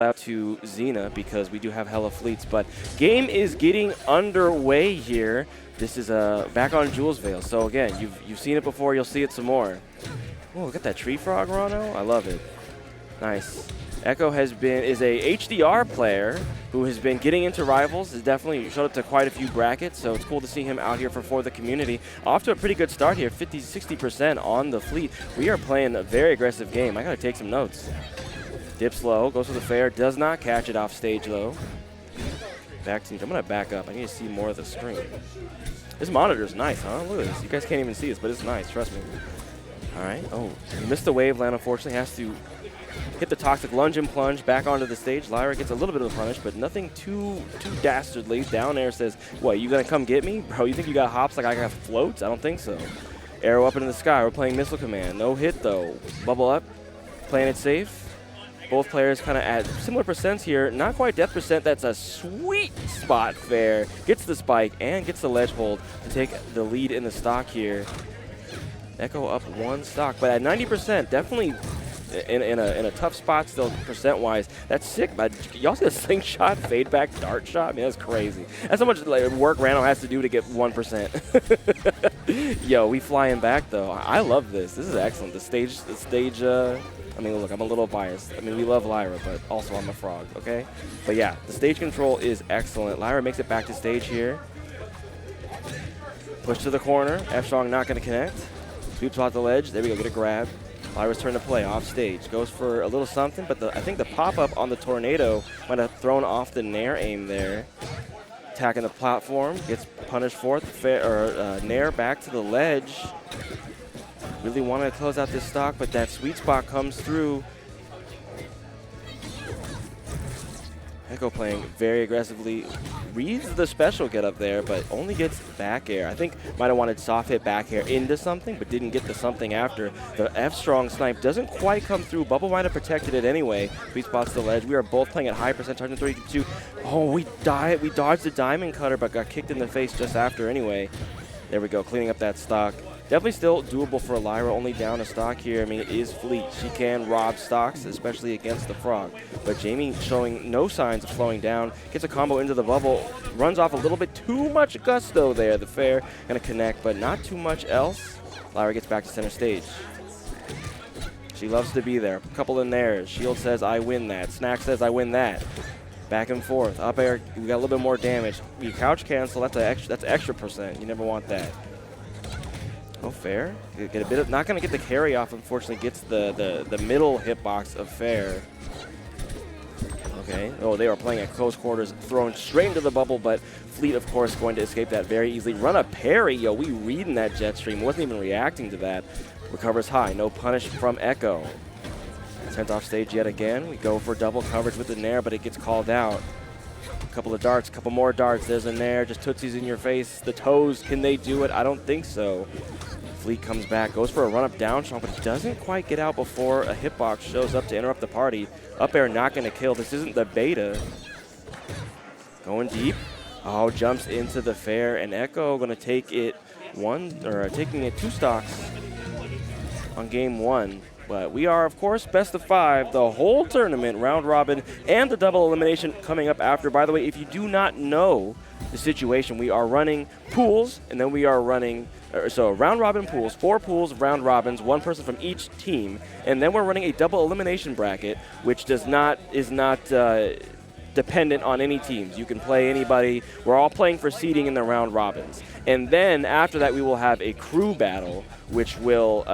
out to Xena because we do have hella fleets. But game is getting underway here. This is back on Jules Vale. So again, you've seen it before. You'll see it some more. Oh, look at that tree frog, Ranno. I love it. Nice. Echo is a HDR player who has been getting into Rivals. Has definitely showed up to quite a few brackets, so it's cool to see him out here for the community. Off to a pretty good start here, 50-60% on the fleet. We are playing a very aggressive game. I gotta take some notes. Dips low, goes for the fair, does not catch it off stage though. Back to, I'm gonna back up. I need to see more of the screen. This monitor's nice, huh? Look at this. You guys can't even see this, but it's nice. Trust me. All right. Oh, he missed the wave land. Unfortunately, has to hit the toxic lunge and plunge back onto the stage. Lyra gets a little bit of a punish, but nothing too dastardly. Down air says, "What? You gonna come get me, bro? You think you got hops like I got floats? I don't think so." Arrow up into the sky. We're playing missile command. No hit though. Bubble up. Playing it safe. Both players kind of at similar percents here. Not quite death percent. That's a sweet spot fair. Gets the spike and gets the ledge hold to take the lead in the stock here. Echo up one stock, but at 90%, definitely in a tough spot still percent-wise. That's sick. But y'all see a slingshot, fade back, dart shot? I mean, that's crazy. That's how much work Ranno has to do to get 1%. Yo, we flying back though. I love this. This is excellent. The stage. I mean, look, I'm a little biased. I mean, we love Lyra, but also I'm a frog, okay? But yeah, the stage control is excellent. Lyra makes it back to stage here. Push to the corner. F-Strong not going to connect. Sweep spot the ledge. There we go, get a grab. Lyra's turn to play off stage. Goes for a little something, but I think the pop-up on the tornado might have thrown off the Nair aim there. Attacking the platform. Gets punished fourth. Nair back to the ledge. Really wanted to close out this stock, but that sweet spot comes through. Echo playing very aggressively. Reads the special get up there, but only gets back air. I think might have wanted soft hit back air into something, but didn't get the something after. The F-Strong snipe doesn't quite come through. Bubble might have protected it anyway. Sweet spots the ledge. We are both playing at high percent, 132. Oh, we dodged the diamond cutter, but got kicked in the face just after anyway. There we go, cleaning up that stock. Definitely still doable for Lyra, only down a stock here. I mean, it is fleet. She can rob stocks, especially against the frog. But Jamie showing no signs of slowing down. Gets a combo into the bubble. Runs off a little bit too much gusto there. The fair going to connect, but not too much else. Lyra gets back to center stage. She loves to be there. A couple in there. Shield says, I win that. Snack says, I win that. Back and forth. Up air, we got a little bit more damage. You couch cancel, that's extra percent. You never want that. Oh, fair. Get a bit of, not going to get the carry off, unfortunately. Gets the middle hitbox of fair. Okay. Oh, they are playing at close quarters, thrown straight into the bubble, but Fleet, of course, going to escape that very easily. Run a parry. Yo, we reading that jet stream. Wasn't even reacting to that. Recovers high. No punish from Echo. Sent off stage yet again. We go for double coverage with the Nair, but it gets called out. A couple of darts, a couple more darts. There's a Nair, just tootsies in your face. The toes, can they do it? I don't think so. Fleet comes back, goes for a run-up down strong, but doesn't quite get out before a hitbox shows up to interrupt the party. Up air not going to kill. This isn't the beta. Going deep. Oh, jumps into the fair, and Echo going to take it taking it 2 stocks on game 1. But we are, of course, best of 5, the whole tournament, round robin, and the double elimination coming up after. By the way, if you do not know the situation, we are running pools, and then we are running, so round robin pools, 4 pools of round robins, 1 person from each team, and then we're running a double elimination bracket, which is not dependent on any teams. You can play anybody. We're all playing for seeding in the round robins. And then after that, we will have a crew battle, which will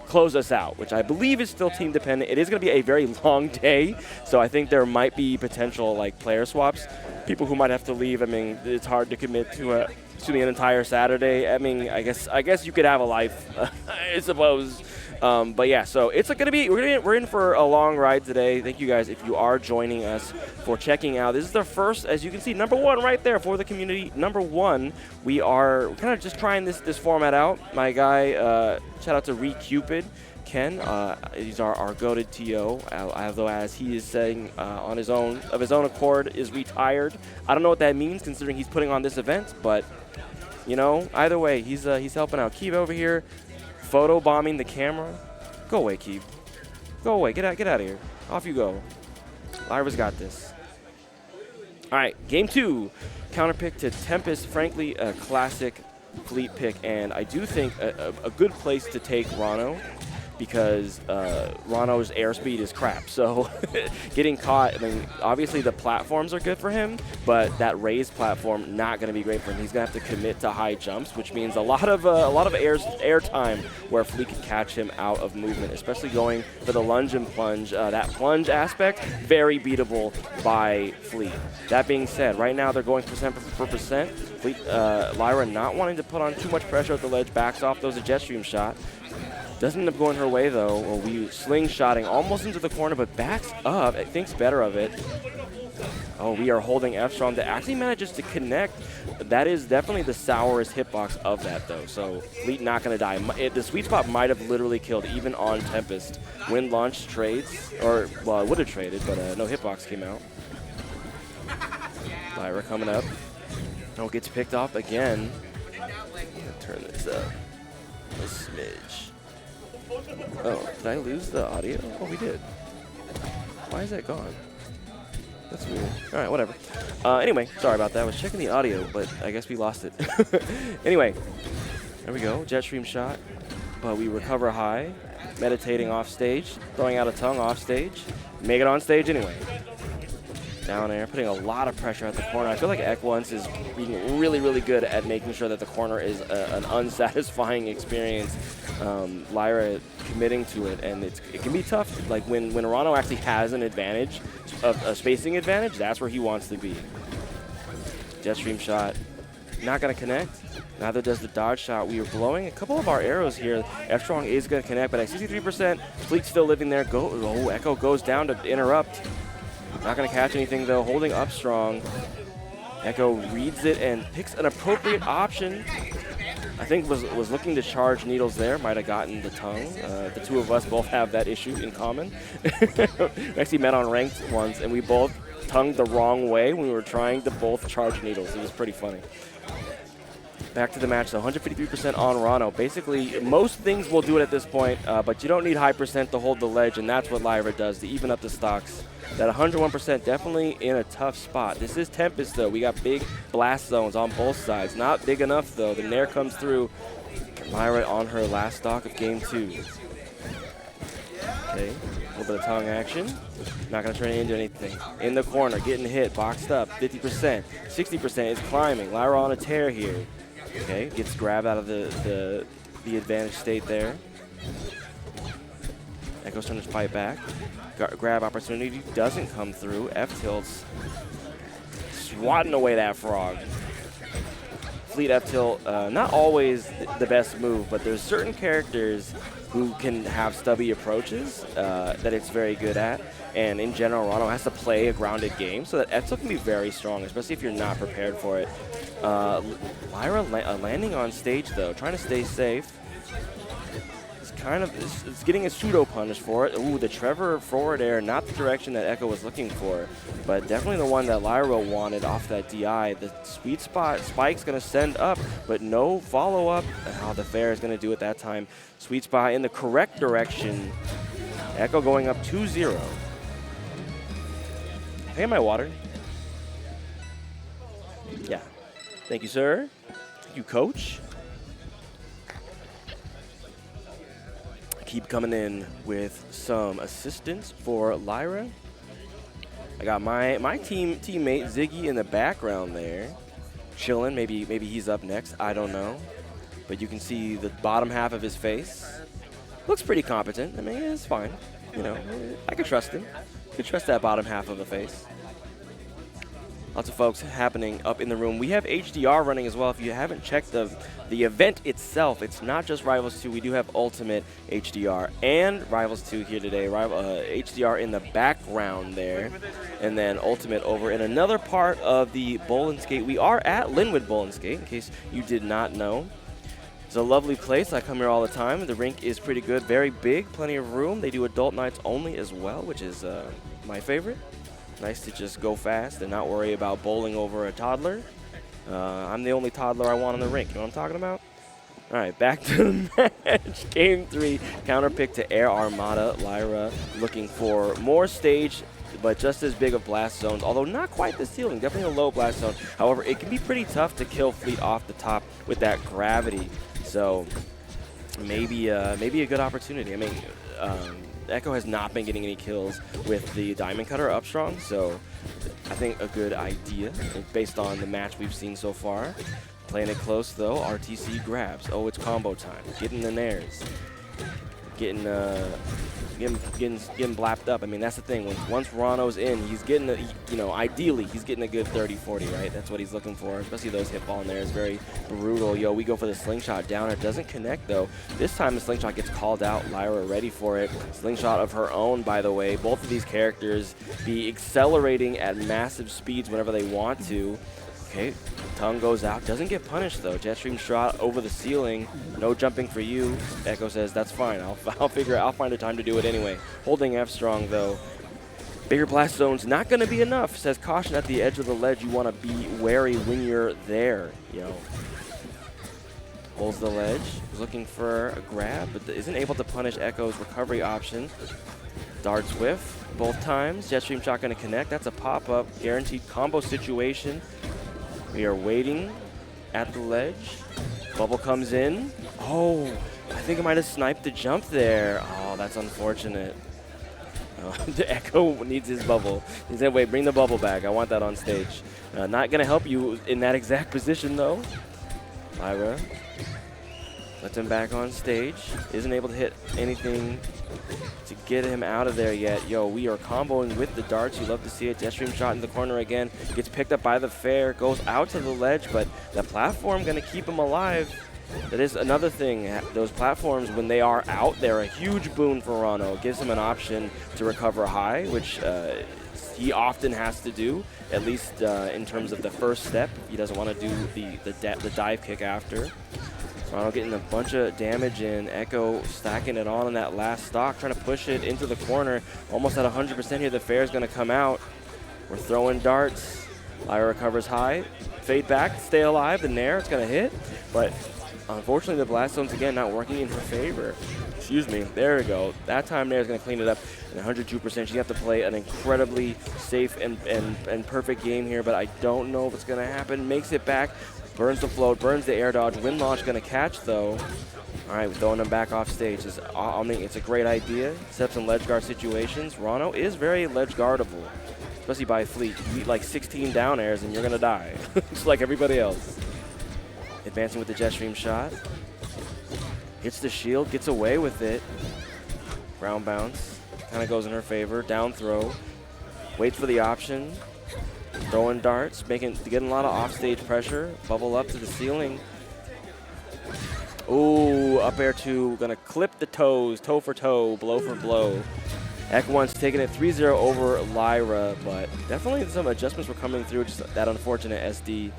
close us out, which I believe is still team dependent. It is going to be a very long day, so I think there might be potential like player swaps, people who might have to leave. I mean, it's hard to commit to an entire Saturday. I mean, I guess you could have a life, I suppose. But yeah, so it's going to be we're in for a long ride today. Thank you guys if you are joining us for checking out. This is the first, as you can see, number 1 right there for the community. Number 1, we are kind of just trying this format out. My guy, shout out to Cupid Ken. He's our goated TO, although as he is saying of his own accord is retired. I don't know what that means considering he's putting on this event, but you know, either way, he's helping out. Keep over here. Photo bombing the camera. Go away, Keith. Go away. Get out of here. Off you go. Lyra's got this. All right, game 2. Counter pick to Tempest. Frankly, a classic fleet pick, and I do think a good place to take Ranno, because Ranno's airspeed is crap. So getting caught, I mean, obviously the platforms are good for him, but that raised platform not going to be great for him. He's going to have to commit to high jumps, which means a lot of air time where Fleet can catch him out of movement, especially going for the lunge and plunge. That plunge aspect, very beatable by Fleet. That being said, right now they're going percent for percent. Fleet, Lyra not wanting to put on too much pressure at the ledge, backs off. Those a jet stream shot. Doesn't end up going her way, though. Or we slingshotting almost into the corner, but backs up. Thinks better of it. Oh, we are holding F-Strong that actually manages to connect. That is definitely the sourest hitbox of that, though. So Fleet not going to die. The sweet spot might have literally killed, even on Tempest. Wind launch trades, or, well, it would have traded, but no hitbox came out. Lyra coming up. Oh, gets picked off again. Turn this up a smidge. Oh, did I lose the audio? Oh, we did. Why is that gone? That's weird. All right, whatever. Anyway, sorry about that. I was checking the audio, but I guess we lost it. Anyway, there we go. Jet stream shot. But we recover high. Meditating off stage. Throwing out a tongue off stage. Make it on stage anyway. Down air, putting a lot of pressure at the corner. I feel like EchOnce is being really, really good at making sure that the corner is an unsatisfying experience. Lyra committing to it, and it can be tough. Like when Ranno actually has an advantage, a spacing advantage, that's where he wants to be. Jet stream shot, not gonna connect. Neither does the dodge shot. We are blowing a couple of our arrows here. F-Strong is gonna connect, but at 63%, Fleet's still living there. Oh, Echo goes down to interrupt. Not going to catch anything, though. Holding up strong. Echo reads it and picks an appropriate option. I think was looking to charge needles there. Might have gotten the tongue. The two of us both have that issue in common. We actually met on ranked once, and we both tongued the wrong way when we were trying to both charge needles. It was pretty funny. Back to the match, so 153% on Ranno. Basically, most things will do it at this point, but you don't need high percent to hold the ledge, and that's what Lyra does to even up the stocks. That 101% definitely in a tough spot. This is Tempest, though. We got big blast zones on both sides. Not big enough, though. The Nair comes through. Lyra on her last stock of game 2. Okay, a little bit of tongue action. Not going to turn it into anything. In the corner, getting hit, boxed up, 50%. 60% is climbing. Lyra on a tear here. Okay, gets grabbed out of the advantage state there. Echo's trying to fight back. Grab opportunity doesn't come through. F-tilts swatting away that frog. Fleet F-tilt, not always the best move, but there's certain characters who can have stubby approaches that it's very good at. And in general, Ranno has to play a grounded game, so that F-tilt can be very strong, especially if you're not prepared for it. Lyra landing on stage, though, trying to stay safe. It's getting a pseudo punish for it. Ooh, the Trevor forward air, not the direction that Echo was looking for, but definitely the one that Lyra wanted off that DI. The sweet spot spike's going to send up, but no follow-up. How the fair is going to do it that time. Sweet spot in the correct direction. Echo going up 2-0. Hey, my water. Yeah. Thank you, sir. Thank you, coach. Keep coming in with some assistance for Lyra. I got my teammate Ziggy in the background there, chilling. Maybe he's up next. I don't know, but you can see the bottom half of his face. Looks pretty competent. I mean, it's fine. You know, I could trust him. I could trust that bottom half of the face. Lots of folks happening up in the room. We have HDR running as well. If you haven't checked the event itself, it's not just Rivals 2. We do have Ultimate HDR and Rivals 2 here today. HDR in the background there, and then Ultimate over in another part of the Bowl and Skate. We are at Lynnwood Bowl and Skate, in case you did not know. It's a lovely place. I come here all the time. The rink is pretty good, very big, plenty of room. They do adult nights only as well, which is my favorite. Nice to just go fast and not worry about bowling over a toddler. I'm the only toddler I want on the rink. You know what I'm talking about? All right, back to the match. Game 3, counter pick to Air Armada. Lyra looking for more stage but just as big of blast zones, although not quite the ceiling, definitely a low blast zone. However, it can be pretty tough to kill Fleet off the top with that gravity. So maybe a good opportunity. I mean, Echo has not been getting any kills with the Diamond Cutter up strong, so I think a good idea based on the match we've seen so far. Playing it close though, RTC grabs. Oh, it's combo time. Getting the nairs. Getting blapped up. I mean, that's the thing. Once Ranno's in, he's getting, ideally, he's getting a good 30-40, right? That's what he's looking for, especially those hit ball nairs. Very brutal. Yo, we go for the slingshot down. It doesn't connect, though. This time the slingshot gets called out. Lyra ready for it. Slingshot of her own, by the way. Both of these characters be accelerating at massive speeds whenever they want to. Okay, tongue goes out. Doesn't get punished, though. Jetstream shot over the ceiling. No jumping for you. Echo says, that's fine. I'll find a time to do it anyway. Holding F strong, though. Bigger blast zone's not going to be enough. Says, caution at the edge of the ledge. You want to be wary when you're there. Holds the ledge. Looking for a grab, but isn't able to punish Echo's recovery option. Darts whiff both times. Jetstream shot going to connect. That's a pop-up. Guaranteed combo situation. We are waiting at the ledge. Bubble comes in. Oh, I think I might have sniped the jump there. Oh, that's unfortunate. The Echo needs his bubble. He said, wait, bring the bubble back. I want that on stage. Not going to help you in that exact position, though. Lyra lets him back on stage. Isn't able to hit anything to get him out of there yet. Yo, we are comboing with the darts. You love to see it. Jetstream shot in the corner again. Gets picked up by the fair. Goes out to the ledge, but the platform going to keep him alive. That is another thing. Those platforms, when they are out, they're a huge boon for Ranno. It gives him an option to recover high, which he often has to do, at least in terms of the first step. He doesn't want to do the dive kick after. Ranno getting a bunch of damage in. Echo stacking it on that last stock, trying to push it into the corner. Almost at 100% here. The fair's going to come out. We're throwing darts. Lyra recovers high. Fade back, stay alive. The nair, it's going to hit. But unfortunately, the blast zone's again not working in her favor. Excuse me. There we go. That time nair's going to clean it up. And 102%. She have to play an incredibly safe and perfect game here. But I don't know if it's going to happen. Makes it back. Burns the float, burns the air dodge. Wind launch going to catch, though. All right, throwing him back off stage. It's a great idea. Set up some ledge guard situations. Ranno is very ledge guardable, especially by Fleet. You beat like 16 down airs and you're going to die, just like everybody else. Advancing with the Jetstream shot. Hits the shield, gets away with it. Ground bounce. Kind of goes in her favor. Down throw. Waits for the option. Throwing darts, getting a lot of offstage pressure. Bubble up to the ceiling. Ooh, up air two. Gonna clip the toes, toe for toe, blow for blow. EchOnce taking it 3-0 over Lyra, but definitely some adjustments were coming through. Just that unfortunate SD